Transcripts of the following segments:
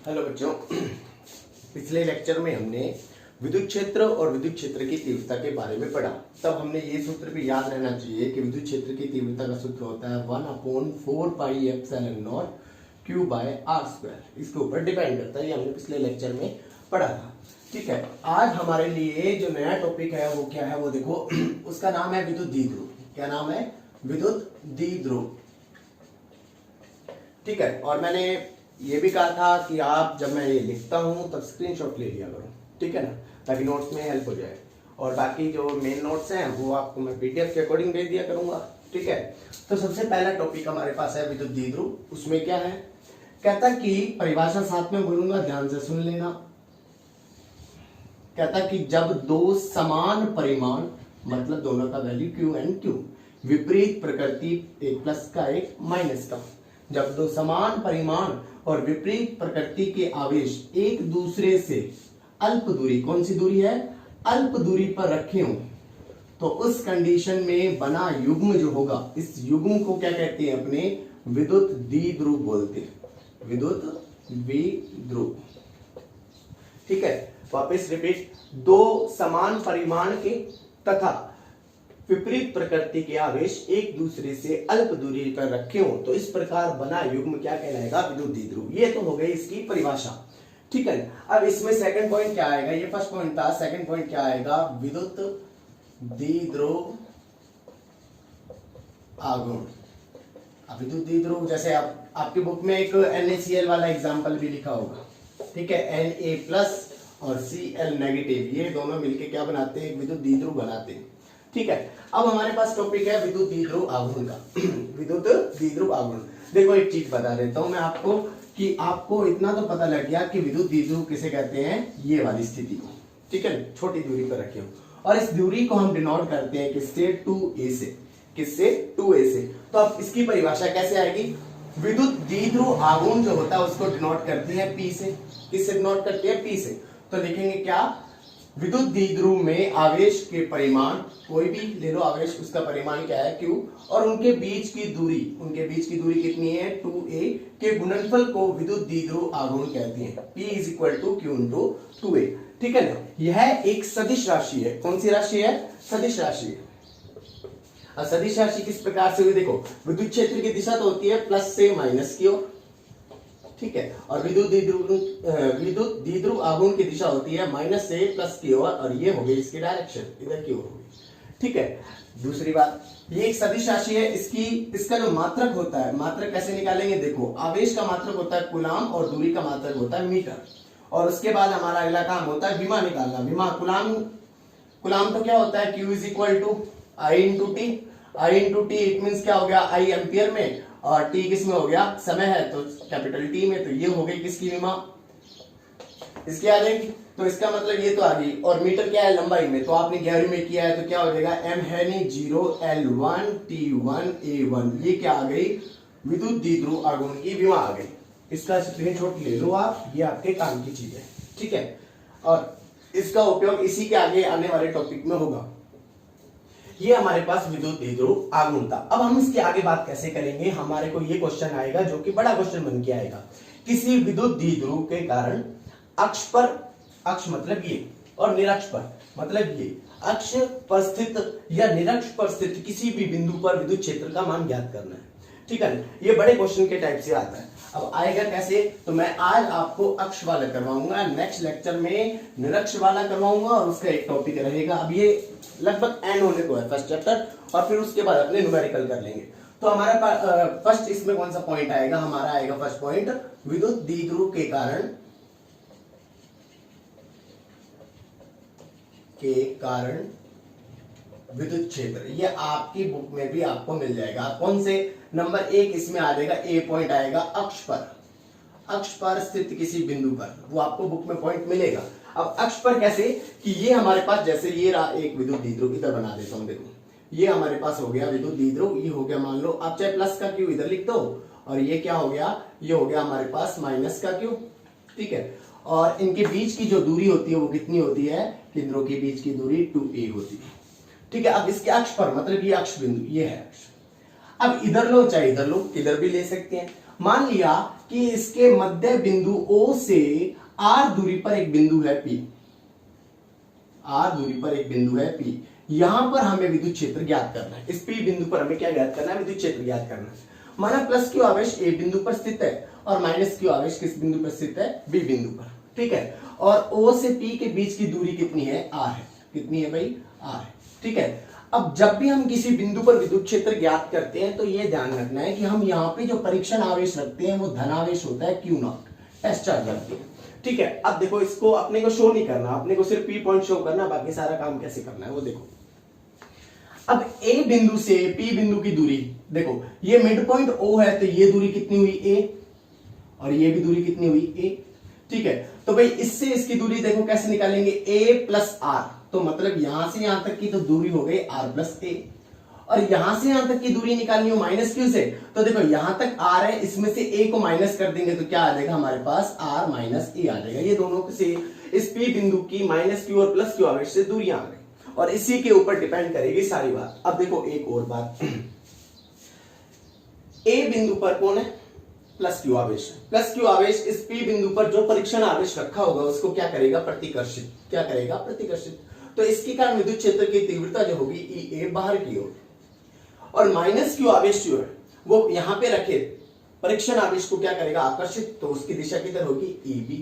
Hello बच्चों, पिछले lecture में हमने विद्युत क्षेत्र और विद्युत क्षेत्र की तीव्रता के बारे में पढ़ा। तब हमने ये सूत्र भी याद रहना चाहिए कि विद्युत क्षेत्र की तीव्रता का सूत्र होता है 1/4πε0 Q/r²। इसके ऊपर डिपेंड करता है, ये हमने पिछले लेक्चर में पढ़ा था। ठीक है, आज हमारे लिए जो नया टॉपिक है वो क्या है, वो देखो उसका नाम है विद्युत द्विध्रुव। क्या नाम है? विद्युत द्विध्रुव। ठीक है, और मैंने ये भी कहा था कि आप जब मैं ये लिखता हूं तब स्क्रीनशॉट ले लिया करो, ठीक है ना, ताकि नोट्स में हेल्प हो जाए। और बाकी जो मेन नोट्स हैं वो आपको मैं पीडीएफ के अकॉर्डिंग भेज दिया करूंगा। ठीक है, तो सबसे पहला टॉपिक हमारे पास है विद्युत द्विध्रुव। उसमें क्या है, कहता कि परिभाषा साथ में बोलूंगा, ध्यान से सुन लेना। कहता कि जब दो समान परिमाण, मतलब दोनों का वैल्यू Q एंड Q, विपरीत प्रकृति, एक प्लस का एक माइनस का, जब दो समान परिमाण और विपरीत प्रकृति के आवेश एक दूसरे से अल्प दूरी, कौन सी दूरी है? अल्प दूरी पर रखे हों, तो उस कंडीशन में बना युग्म जो होगा, इस युग्म को क्या कहते हैं? अपने विद्युत द्विध्रुव बोलते हैं। विद्युत द्विध्रुव। ठीक है, वापस रिपीट, दो समान परिमाण के तथा विपरीत प्रकृति के आवेश एक दूसरे से अल्प दूरी पर रखे हो, तो इस प्रकार बना युग्म क्या कहलाएगा? विद्युत द्विध्रुव। ये तो हो गई इसकी परिभाषा। ठीक है, अब इसमें सेकंड पॉइंट क्या आएगा? ये फर्स्ट पॉइंट था, सेकंड पॉइंट क्या आएगा? विद्युत द्विध्रुव आघूर्ण। अब विद्युत द्विध्रुव, जैसे आपकी बुक में एक NaCl वाला एग्जाम्पल भी लिखा होगा। ठीक है, Na+ और Cl नेगेटिव, ये दोनों मिलके क्या बनाते हैं? विद्युत द्विध्रुव बनाते हैं। ठीक है, अब हमारे पास टॉपिक है विद्युत द्विध्रुव आघूर्ण का। विद्युत द्विध्रुव आघूर्ण। देखो एक चीज बता देता हूं मैं आपको, कि आपको इतना तो पता लग गया कि विद्युत द्विध्रुव किसे कहते हैं, ये वाली स्थिति को। ठीक है, छोटी दूरी पर रखे हो, और इस दूरी को हम डिनोट करते हैं किससे? 2a से। किससे? 2a से। तो अब इसकी परिभाषा कैसे आएगी? विद्युत द्विध्रुव आघूर्ण जो होता है उसको डिनोट करती है P से। किससे डिनोट करती है? P से। तो लिखेंगे क्या? विद्युत द्विध्रुव में आवेश के परिमाण, कोई भी ले लो आवेश, उसका परिमाण क्या है? Q, और उनके बीच की दूरी कितनी है? 2a के गुणनफल को विद्युत द्विध्रुव आघूर्ण कहते हैं। P = Q × 2a। ठीक है ना, यह एक सदिश राशि है। कौन सी राशि है? सदिश राशि है। अब सदिश राशि किस प्रकार से हुई? देखो, विद्युत क्षेत्र की दिशा तो होती है प्लस से माइनस की ओर। ठीक है, और विद्युत द्विध्रुव आघूर्ण की दिशा होती है माइनस से प्लस की ओर, और ये हो गई इसकी डायरेक्शन, इधर की ओर होगी। ठीक है, दूसरी बात, ये एक सदिश राशि है, इसका जो मात्रक होता है, मात्रक कैसे निकालेंगे? देखो, आवेश का मात्रक होता है कूलाम और दूरी का मात्रक होता है मीटर। और उसके बाद हमारा अगला काम होता है विमा निकालना। विमा, कूलाम तो क्या होता है? Q = I × T। I × T it means क्या हो गया? I एम्पियर में, और T किस में हो गया? समय है, तो कैपिटल T में। तो ये हो गई किसकी विमा? इसकी आ जाएगी। तो इसका मतलब ये तो आ गई। और मीटर क्या है? लंबाई में। तो आपने 11वीं में किया है, तो क्या हो जाएगा? M है नहीं 0 L1 T1 A1। ये क्या आ गई? विद्युत द्विध्रुव आघूर्ण की विमा आ गई। इसका स्क्रीनशॉट ले लो आप, ये आपके काम की चीज है। ठीक है, और इसका उपयोग इसी के आगे आने वाले टॉपिक में होगा। ये हमारे पास विद्युत द्विध्रुव आघूर्ण था। अब हम इसके आगे बात कैसे करेंगे? हमारे को ये क्वेश्चन आएगा जो कि बड़ा क्वेश्चन बन के आएगा। किसी विद्युत द्विध्रुव के कारण अक्ष पर, अक्ष मतलब ये, और निरक्ष पर मतलब ये, अक्ष पर स्थित या निरक्ष पर स्थित किसी भी बिंदु पर विद्युत क्षेत्र का मान ज्ञात करना है। ठीक है, ये बड़े क्वेश्चन के टाइप से आता है। अब आएगा कैसे? तो मैं आज आपको अक्ष वाला करवाऊंगा, नेक्स्ट लेक्चर में निरक्ष वाला करवाऊंगा, और उसका एक टॉपिक रहेगा। अब ये लगभग एंड होने को है फर्स्ट चैप्टर, और फिर उसके बाद अपने न्यूमेरिकल कर लेंगे। तो हमारा फर्स्ट इसमें कौन सा पॉइंट आएगा? हमारा आएगा फर्स्ट पॉइंट, विद्युत द्विध्रुव के कारण विद्युत क्षेत्र। ये आपकी बुक में भी आपको मिल जाएगा। कौन से? नंबर 1 इसमें आ जाएगा, ए पॉइंट आएगा अक्ष पर। अक्ष पर स्थित किसी बिंदु पर, वो आपको बुक में पॉइंट मिलेगा। अब अक्ष पर कैसे? कि ये हमारे पास, जैसे ये रहा एक विद्युत द्विध्रुव, इधर बना देता हूं। देखो, ये हमारे पास हो गया विद्युत द्विध्रुव। ये हो गया, मान लो आप चाहे प्लस का Q इधर लिख दो, और ये क्या हो गया? ये हो गया हमारे पास माइनस का Q। ठीक है, और इनके बीच की जो दूरी होती है वो कितनी होती है? केंद्रों के बीच की दूरी 2a होती है। ठीक है, अब इसके अक्ष पर, मतलब ये अक्ष बिंदु, ये है अक्ष। अब इधर लो चाहे इधर लो, इधर भी ले सकते हैं। मान लिया कि इसके मध्य बिंदु O से R दूरी पर एक बिंदु है P, R दूरी पर एक बिंदु है P। यहां पर हमें विद्युत क्षेत्र ज्ञात करना है। इस P बिंदु पर हमें क्या ज्ञात करना है? विद्युत क्षेत्र ज्ञात करना है। माना प्लस क्यू आवेश A बिंदु पर स्थित है और माइनस क्यू आवेश किस बिंदु पर स्थित है? B बिंदु पर, ठीक है। और O से P के बीच की दूरी कितनी है? R है। कितनी है भाई? R है, ठीक है। अब जब भी हम किसी बिंदु पर विद्युत क्षेत्र ज्ञात करते हैं तो ये ध्यान रखना है कि हम यहाँ पे जो परीक्षण आवेश रखते हैं वो धनावेश होता है Q0, टेस्ट चार्ज रखते हैं, ठीक है। अब देखो इसको अपने को शो नहीं करना, अपने को सिर्फ P पॉइंट शो करना, बाकी सारा काम कैसे करना है वो देखो। अब A बिंदु से P बिंदु की दूरी देखो, ये मिड पॉइंट O है तो ये दूरी कितनी हुई? A, और ये भी दूरी कितनी हुई? A, ठीक है। तो भाई इससे इसकी दूरी देखो कैसे निकालेंगे? A प्लस R, तो मतलब यहां से यहां तक की तो दूरी हो गई R प्लस A, और यहां से यहां तक की दूरी निकालनी हो माइनस क्यू से, तो देखो यहां तक R है, इसमें से A को माइनस कर देंगे तो क्या आ जाएगा हमारे पास? R माइनस A आ जाएगा। ये दोनों से इस P बिंदु की माइनस क्यू और प्लस क्यू आवेश से दूरियां आ गई, और इसी के ऊपर डिपेंड करेगी सारी बात। अब देखो एक और बात, A बिंदु पर कौन है? प्लस क्यू आवेश। प्लस क्यू आवेश इस P बिंदु पर जो परीक्षण आवेश रखा होगा उसको क्या करेगा? प्रतिकर्षित। क्या करेगा? प्रतिकर्षित। तो इसके कारण विद्युत क्षेत्र की तीव्रता जो होगी EA बाहर की ओर, और माइनस क्यू आवेश जो है वो यहां पे रखे परीक्षण आवेश को क्या करेगा? आकर्षित, तो उसकी दिशा किधर होगी? EB।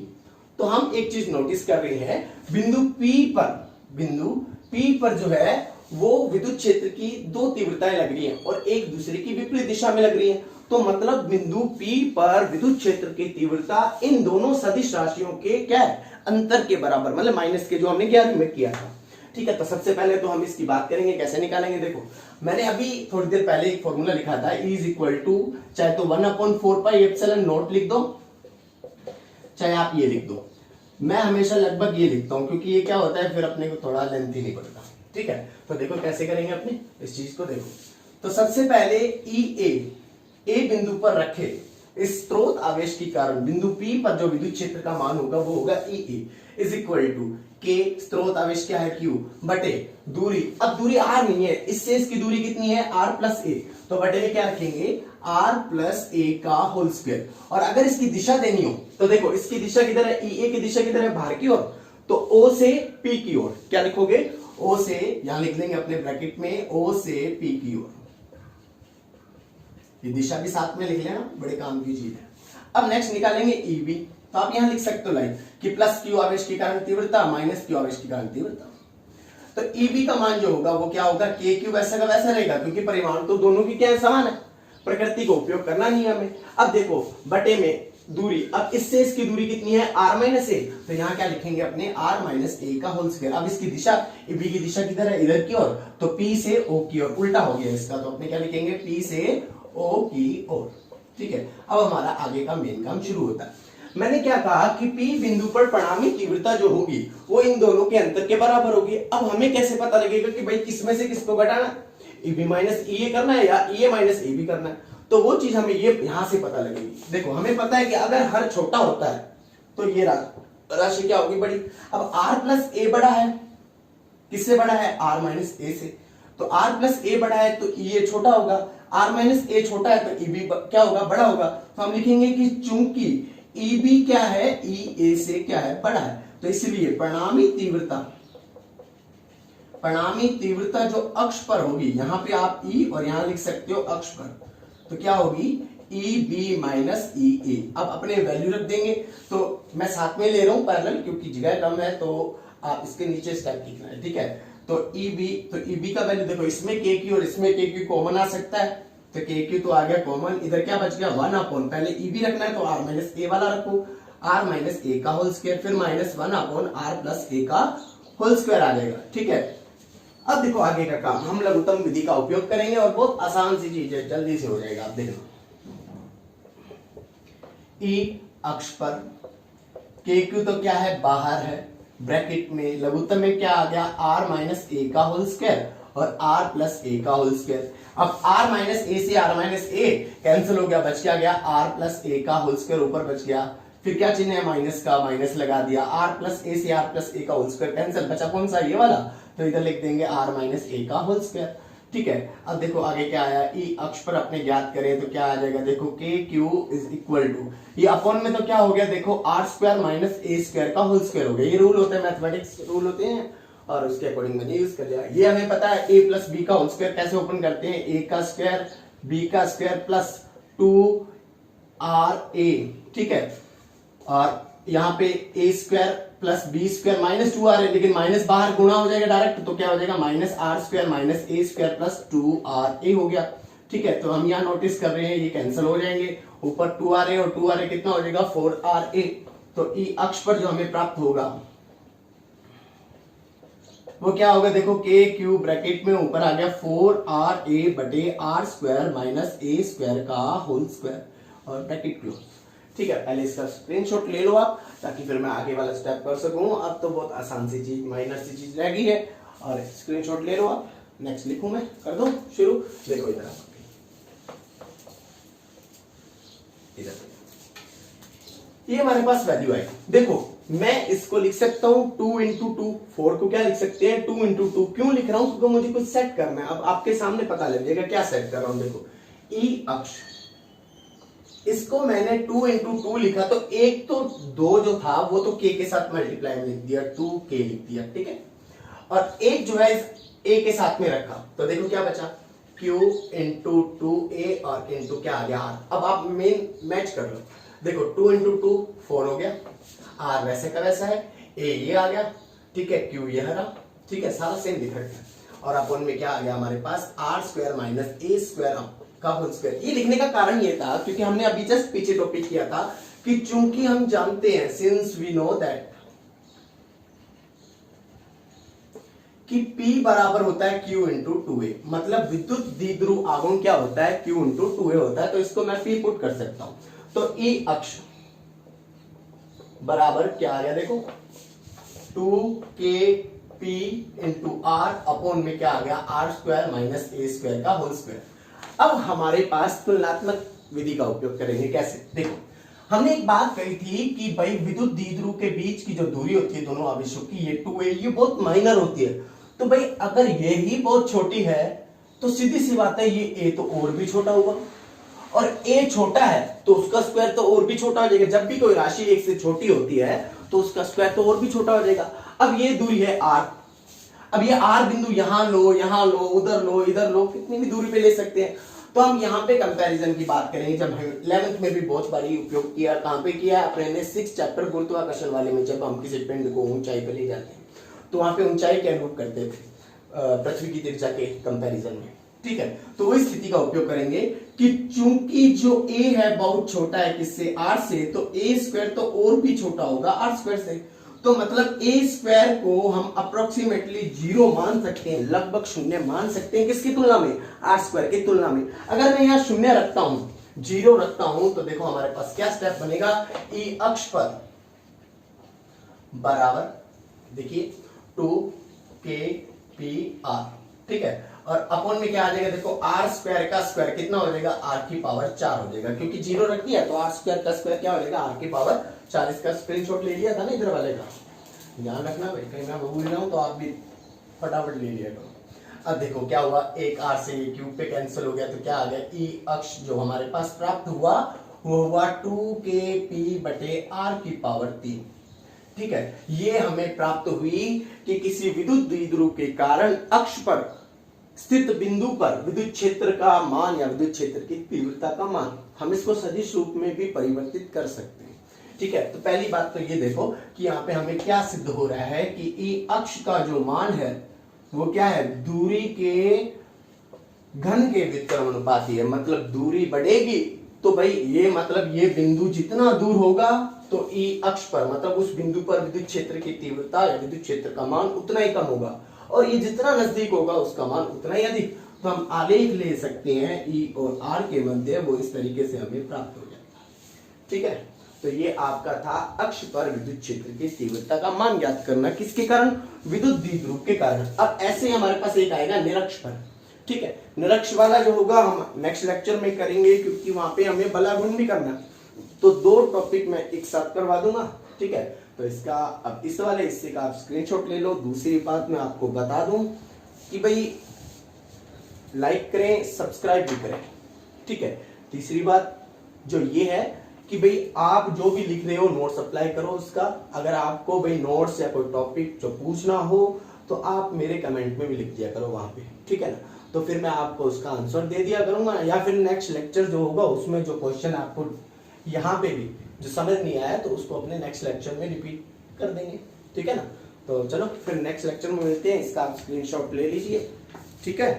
तो हम एक चीज नोटिस कर रहे हैं, बिंदु P पर जो है वो विद्युत क्षेत्र की दो तीव्रताएं लग रही हैं और एक दूसरे की विपरीत दिशा में लग रही हैं। तो मतलब बिंदु P पर विद्युत क्षेत्र की तीव्रता इन दोनों सदिश राशियों के क्या है? अंतर के बराबर, मतलब माइनस के, जो हमने 11वीं में किया था, ठीक है। तो सबसे पहले तो हम इसकी बात करेंगे कैसे निकालेंगे। देखो मैंने अभी थोड़ी देर पहले एक फॉर्मूला लिखा था, E इज इक्वल टू, चाहे तो 1/4 पाई एप्सिलॉन नॉट लिख दो, चाहे आप ये लिख दो। मैं हमेशा लगभग ये लिखता हूं क्योंकि ये क्या होता है फिर अपने को थोड़ा लेंथी नहीं पड़ता, ठीक है। तो देखो कैसे करेंगे अपने इस चीज को। देखो तो सबसे पहले ए बिंदु पर रखे इस स्रोत आवेश के कारण बिंदु P पर जो विद्युत क्षेत्र का मान होगा वो होगा EA is equal to K, स्रोत आवेश क्या है? Q, बटे दूरी। अब दूरी R नहीं है, इससे इसकी दूरी कितनी है? R प्लस A, तो बटे में क्या रखेंगे? R प्लस A का होल स्क्वायर। और अगर इसकी दिशा देनी हो तो देखो इसकी दिशा किधर है? EA की दिशा किधर है? बाहर की ओर, तो O से P की ओर। क्या लिखोगे? O से, यहां लिख लेंगे अपने ब्रैकेट में, O से P की ओर। ये दिशा भी साथ में लिख लेना, बड़े काम की चीज है। अब नेक्स्ट निकालेंगे EB, तो आप यहां लिख सकते हो लाइन कि प्लस क्यू आवेश के कारण तीव्रता माइनस क्यू आवेश के कारण तीव्रता। तो EB का मान जो होगा वो क्या होगा? K क्यू वैसा का वैसा रहेगा, क्योंकि परिमाण तो दोनों की क्या है? समान है, प्रकृति को उपयोग करना नहीं है हमें। अब देखो बटे में दूरी, अब इससे इसकी दूरी कितनी है? R माइनस A, तो यहाँ क्या लिखेंगे अपने? R माइनस A का होल स्क्वायर। अब इसकी दिशा, EB की दिशा किधर है? इधर की ओर, तो P से O की ओर, उल्टा हो गया इसका, तो अपने क्या लिखेंगे? P से O की ओर, ठीक है। अब हमारा आगे का मेन काम शुरू होता है। मैंने क्या कहा कि P बिंदु पर परिणामी तीव्रता जो होगी वो इन दोनों के अंतर के बराबर होगी। अब हमें कैसे पता लगेगा कि भाई किसमें से किसको घटाना? EB माइनस EA करना है या EA माइनस AB करना है? तो वो चीज हमें ये यहां से पता लगेगी। देखो हमें पता है कि अगर हर छोटा होता है तो ये राशि क्या होगी? बड़ी। अब R प्लस A बड़ा है, किससे बड़ा है? R माइनस A से, तो R प्लस A बड़ा है तो EA छोटा होगा, R माइनस A छोटा है तो EB क्या होगा? बड़ा होगा। तो हम लिखेंगे कि चूंकि EB क्या है? EA से क्या है? बड़ा है, तो इसलिए परिणामी तीव्रता जो अक्ष पर होगी, यहां पे आप E और यहां लिख सकते हो अक्ष पर, तो क्या होगी? EB minus EA। अब अपने वैल्यू रख देंगे, तो मैं साथ में ले रहा हूं पैरेलल क्योंकि जगह कम है, तो आप इसके नीचे स्टेप लिखना है, ठीक है। तो EB का वैल्यू देखो, इसमें K की और इसमें K की कॉमन आ सकता है, तो K की तो आ गया कॉमन, इधर क्या बच गया? 1/, पहले EB रखना है तो R माइनस A वाला रखो, R माइनस A का होल स्क्वायर, फिर माइनस 1/R प्लस A का होल स्क्वायर आ जाएगा, ठीक है। अब देखो आगे का काम हम लघुत्तम विधि का उपयोग करेंगे और बहुत आसान सी चीज है, जल्दी से हो जाएगा। आप देखना, E अक्ष पर, KQ तो क्या है? बाहर है, ब्रैकेट में लघुत्तम में क्या आ गया? R माइनस A का होल स्क्वायर और R प्लस A का होल स्क्वायर। अब R माइनस A से R माइनस A कैंसिल हो गया, बच क्या गया? R प्लस A का होल स्क्वायर ऊपर बच गया, फिर क्या चिन्ह है? माइनस का, माइनस लगा दिया। R प्लस A से R प्लस A का होल स्क्वायर कैंसिल, बचा कौन सा? ये वाला, तो इधर लिख देंगे R माइनस A का होल स्क्वायर। ठीक है। अब देखो आगे क्या आया, ई अक्ष पर अपने ज्ञात करें तो क्या आ जाएगा, देखो K Q is equal to, ये अपॉन में तो क्या हो गया, देखो R square minus A square का होल स्क्वायर हो गया। ये रूल होता है, मैथमेटिक्स रूल होते हैं और उसके अकॉर्डिंग मैंने यूज कर लिया। ये हमें पता है ए प्लस बी का होल स्क्वायर कैसे ओपन करते हैं, ए का स्क्वायर बी का स्क्वायर प्लस 2RA, ठीक है। और यहाँ पे A square plus B square minus 2RA, लेकिन माइनस बाहर गुणा हो जाएगा डायरेक्ट, तो क्या हो जाएगा minus R square minus A square plus 2RA हो गया। ठीक है, तो हम यहाँ नोटिस कर रहे हैं ये कैंसिल हो जाएंगे, ऊपर 2RA और 2RA कितना हो जाएगा 4RA। तो ई अक्ष पर जो हमें प्राप्त होगा वो क्या होगा, देखो के क्यू ब्रैकेट में ऊपर आ गया 4RA बटे R square minus A square का होल स्क्वायर और ब्रैकेट क्लोज। ठीक है, पहले इसका स्क्रीनशॉट ले लो आप, ताकि फिर मैं आगे वाला स्टेप कर सकूं। अब तो बहुत आसान सी चीज, माइनर सी चीज रह गई है, और स्क्रीनशॉट ले लो आप। नेक्स्ट लिखूं मैं, कर दूं शुरू। देखो इधर ये हमारे पास वैल्यू आई। देखो मैं इसको लिख सकता हूं 2 इंटू 2, 4 को क्या लिख सकते हैं 2 इंटू 2। क्यों लिख रहा हूं, क्योंकि मुझे कुछ सेट करना है। अब आपके सामने पता लग जाएगा क्या सेट कर रहा हूं। देखो ई अक्ष, इसको मैंने 2 इंटू 2 लिखा, तो एक तो 2 जो था वो तो k के साथ मल्टीप्लाई में लिख दिया, 2k लिख दिया, ठीक है। और एक जो है a के साथ में रखा, तो देखो क्या बचा q इंटू 2a और इंटू क्या आ गया r। अब आप मेन मैच कर लो, देखो 2 इंटू 2 4 हो गया, r वैसे का वैसा है, a ये आ गया, ठीक है, q ये रहा, ठीक है, सारा सेम दिख रहा है। और अपन में क्या आ गया हमारे पास R square minus A square का होल स्क्वायर। ये लिखने का कारण ये था क्योंकि हमने अभी जस्ट पीछे टॉपिक किया था कि चूंकि हम जानते हैं, सिंस वी नो दैट कि P बराबर होता है Q इंटू 2A, मतलब विद्युत द्विध्रुव आघूर्ण क्या होता है Q इंटू 2A होता है। तो इसको मैं P पुट कर सकता हूं। तो E अक्ष बराबर क्या आ गया, देखो 2KP इंटू R अपॉन में क्या आ गया R square minus A square का होल स्क्वायर। अब हमारे पास तुलनात्मक विधि का उपयोग करेंगे। कैसे, देखो हमने एक बात कही थी कि भाई विद्युत द्विध्रुव के बीच की जो दूरी होती है दोनों आवेशों की, ये 2a, ये बहुत माइनर होती है। तो भाई अगर ये ही बहुत छोटी है तो सीधी सी बात है ये a तो और भी छोटा होगा, और a छोटा है तो उसका स्क्वायर तो और भी छोटा हो जाएगा। जब भी कोई राशि एक से छोटी होती है तो उसका स्क्वायर तो और भी छोटा हो जाएगा। अब ये दूरी है r, अब ये r बिंदु यहां लो, उधर लो, इधर लो, कितनी भी दूरी पे ले सकते हैं। तो हम यहाँ पे कंपैरिजन की बात करेंगे, जब हम 11th में भी बहुत बारी उपयोग किया, कहां पे किया अपने ने 6 चैप्टर गुरुत्वाकर्षण वाले में, जब हम किसी पिंड को ऊंचाई पे ले जाते हैं तो वहां पे ऊंचाई के अनुरूप करते थे पृथ्वी की त्रिज्या के कंपैरिजन में, ठीक है। तो वही स्थिति का उपयोग करेंगे कि चूंकि जो a है बहुत छोटा है किससे, r से, तो a स्क्वायर तो और भी छोटा होगा r स्क्वायर से। तो मतलब a स्क्वायर को हम अप्रोक्सीमेटली 0 मान सकते हैं, लगभग शून्य मान सकते हैं, किसकी तुलना में, r स्क्वायर की तुलना में। अगर मैं यहाँ शून्य रखता हूं, 0 रखता हूं, तो देखो हमारे पास क्या स्टेप बनेगा, ई अक्ष पर बराबर देखिए 2KPR, ठीक है। और अपॉन में क्या आ जाएगा, देखो आर स्क्वायर का स्क्वायर कितना हो जाएगा, r की पावर 4 हो जाएगा, क्योंकि 0 रख दिया तो आर स्क्वायर का स्क्वायर क्या हो जाएगा, r की पावर 4। इसका स्क्रीनशॉट ले लिया था ना इधर वाले का, ध्यान रखना भाई, कहीं मैं भूल रहा हूं तो आप भी फटाफट ले लिया करो। अब देखो क्या हुआ, एक r से क्यूब पे कैंसिल हो गया, तो क्या आ गया, ई अक्ष जो हमारे पास प्राप्त हुआ वो हुआ 2KP बटे r की पावर 3, ठीक है। ये हमें प्राप्त हुई कि किसी विद्युत द्विध्रुव के कारण अक्ष पर स्थित बिंदु पर विद्युत क्षेत्र का मान या विद्युत क्षेत्र की तीव्रता का मान, हम इसको सदिश रूप में भी परिवर्तित कर सकते हैं, ठीक है। तो पहली बात तो ये देखो कि यहाँ पे हमें क्या सिद्ध हो रहा है कि ई अक्ष का जो मान है वो क्या है, दूरी के घन के व्युत्क्रम अनुपाती है। मतलब दूरी बढ़ेगी तो भाई ये मतलब ये बिंदु जितना दूर होगा तो ई अक्ष पर मतलब उस बिंदु पर विद्युत क्षेत्र की तीव्रता या विद्युत क्षेत्र का मान उतना ही कम होगा, और ये जितना नजदीक होगा उसका मान उतना ही अधिक। तो हम आलेख ले सकते हैं ई और आर के मध्य, वो इस तरीके से हमें प्राप्त हो जाता है, ठीक है। तो ये आपका था अक्ष पर विद्युत क्षेत्र की तीव्रता का मान ज्ञात करना, किसके कारण, विद्युत द्विध्रुव के कारण। अब ऐसे ही हमारे पास एक आएगा निरक्ष पर, ठीक है। निरक्ष वाला जो होगा हम नेक्स्ट लेक्चर में करेंगे, क्योंकि वहां पे हमें बलागुण भी करना, तो 2 टॉपिक मैं एक साथ करवा दूंगा, ठीक है। तो इसका अब इस वाले हिस्से का आप स्क्रीनशॉट ले लो। दूसरी बात मैं आपको बता दूं कि भाई लाइक करें, सब्सक्राइब भी करें, ठीक है। तीसरी बात जो ये है कि भाई आप जो भी लिख रहे हो नोट्स अप्लाई करो उसका। अगर आपको भाई नोट्स या कोई टॉपिक जो पूछना हो तो आप मेरे कमेंट में भी लिख दिया करो वहां पे, ठीक है ना। तो फिर मैं आपको उसका आंसर दे दिया करूंगा, या फिर नेक्स्ट लेक्चर जो होगा उसमें जो क्वेश्चन आपको यहाँ पे भी जो समझ नहीं आया तो उसको अपने नेक्स्ट लेक्चर में रिपीट कर देंगे, ठीक है ना। तो चलो फिर नेक्स्ट लेक्चर में मिलते हैं, इसका आप स्क्रीनशॉट ले लीजिए, ठीक है।